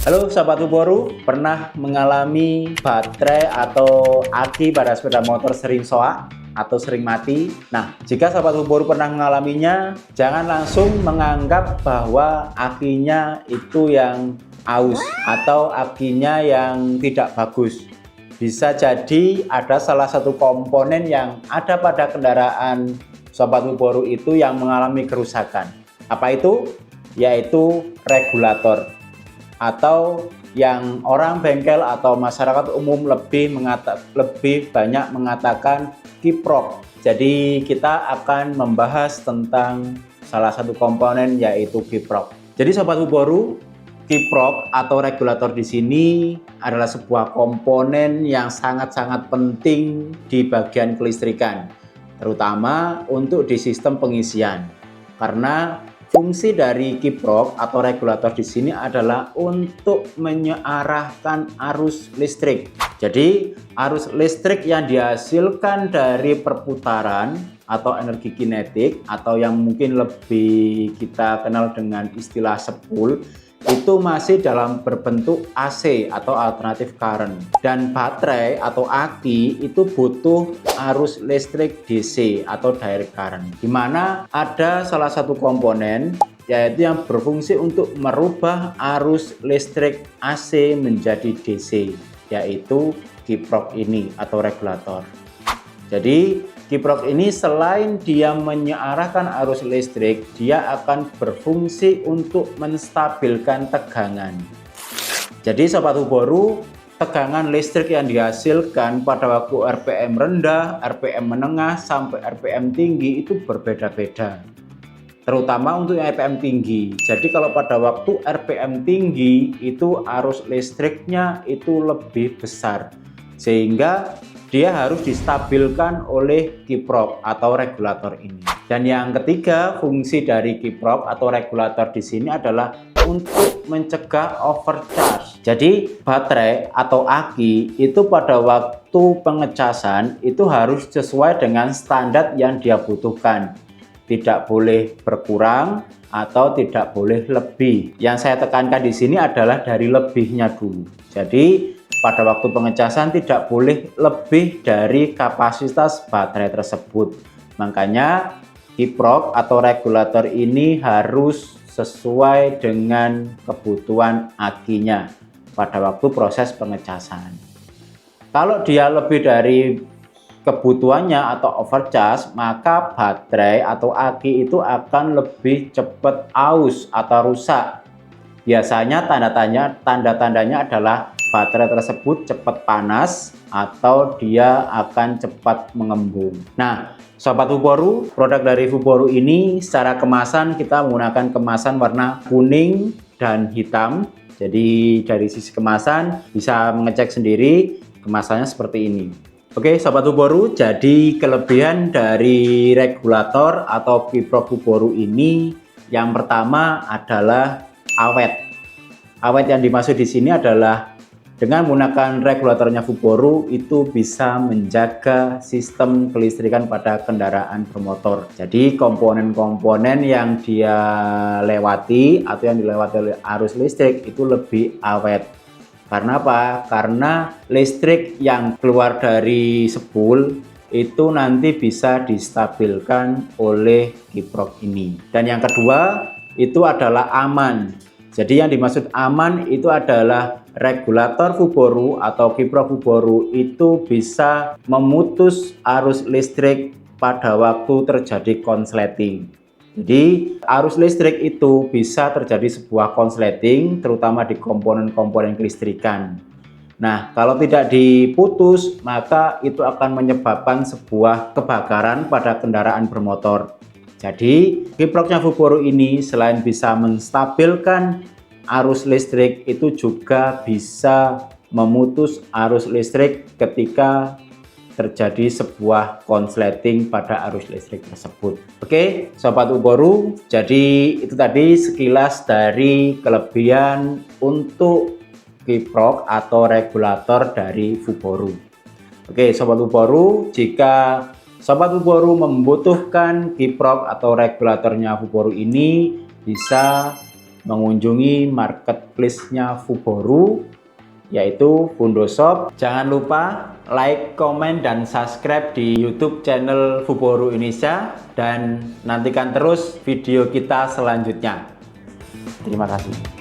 Halo Sobat Uboru, pernah mengalami baterai atau aki pada sepeda motor sering soak atau sering mati? Nah, jika Sobat Uboru pernah mengalaminya, jangan langsung menganggap bahwa akinya itu yang aus atau akinya yang tidak bagus. Bisa jadi ada salah satu komponen yang ada pada kendaraan Sobat Uboru itu yang mengalami kerusakan. Apa itu? Yaitu regulator, atau yang orang bengkel atau masyarakat umum lebih banyak mengatakan kiprok. Jadi kita akan membahas tentang salah satu komponen yaitu kiprok. Jadi Sobat Uboru, kiprok atau regulator di sini adalah sebuah komponen yang sangat-sangat penting di bagian kelistrikan, terutama untuk di sistem pengisian. Karena fungsi dari kiprok atau regulator di sini adalah untuk menyearahkan arus listrik. Jadi arus listrik yang dihasilkan dari perputaran atau energi kinetik, atau yang mungkin lebih kita kenal dengan istilah spool, itu masih dalam berbentuk AC atau alternative current. Dan baterai atau aki itu butuh arus listrik DC atau direct current, di mana ada salah satu komponen yaitu yang berfungsi untuk merubah arus listrik AC menjadi DC, yaitu kiprok ini atau regulator. Jadi kiprok ini selain dia menyearahkan arus listrik, dia akan berfungsi untuk menstabilkan tegangan. Jadi Sobat Uboru, tegangan listrik yang dihasilkan pada waktu RPM rendah, RPM menengah, sampai RPM tinggi itu berbeda-beda. Terutama untuk yang RPM tinggi. Jadi kalau pada waktu RPM tinggi itu arus listriknya itu lebih besar, sehingga dia harus distabilkan oleh kiprok atau regulator ini. Dan yang ketiga, fungsi dari kiprok atau regulator di sini adalah untuk mencegah overcharge. Jadi baterai atau aki itu pada waktu pengecasan itu harus sesuai dengan standar yang dia butuhkan. Tidak boleh berkurang atau tidak boleh lebih. Yang saya tekankan di sini adalah dari lebihnya dulu. Jadi pada waktu pengecasan tidak boleh lebih dari kapasitas baterai tersebut. Makanya kiprok atau regulator ini harus sesuai dengan kebutuhan akinya pada waktu proses pengecasan. Kalau dia lebih dari kebutuhannya atau overcharge, maka baterai atau aki itu akan lebih cepat aus atau rusak. Biasanya tanda-tandanya adalah baterai tersebut cepat panas atau dia akan cepat mengembung. Nah, Sobat Uboru, produk dari Uboru ini secara kemasan kita menggunakan kemasan warna kuning dan hitam. Jadi dari sisi kemasan bisa mengecek sendiri kemasannya seperti ini. Oke Sobat Uboru, jadi kelebihan dari regulator atau kiprok Uboru ini yang pertama adalah awet. Awet yang dimaksud di sini adalah dengan menggunakan regulatornya Uboru itu bisa menjaga sistem kelistrikan pada kendaraan bermotor. Jadi komponen-komponen yang dia lewati atau yang dilewati oleh arus listrik itu lebih awet. Karena apa? Karena listrik yang keluar dari spool itu nanti bisa distabilkan oleh kiprok ini. Dan yang kedua itu adalah aman. Jadi yang dimaksud aman itu adalah regulator Uboru atau kiprok Uboru itu bisa memutus arus listrik pada waktu terjadi konsleting. Jadi arus listrik itu bisa terjadi sebuah konsleting terutama di komponen-komponen kelistrikan. Nah, kalau tidak diputus maka itu akan menyebabkan sebuah kebakaran pada kendaraan bermotor. Jadi kiproknya Uboru ini selain bisa menstabilkan arus listrik itu juga bisa memutus arus listrik ketika terjadi sebuah konsleting pada arus listrik tersebut. Oke Sobat Uboru, jadi itu tadi sekilas dari kelebihan untuk kiprok atau regulator dari Uboru. Oke Sobat Uboru, jika Sobat Uboru membutuhkan kiprok atau regulatornya Uboru ini, bisa mengunjungi marketplace-nya Fuboru, yaitu Fundoshop. Jangan lupa like, komen, dan subscribe di YouTube channel Fuboru Indonesia, dan nantikan terus video kita selanjutnya. Terima kasih.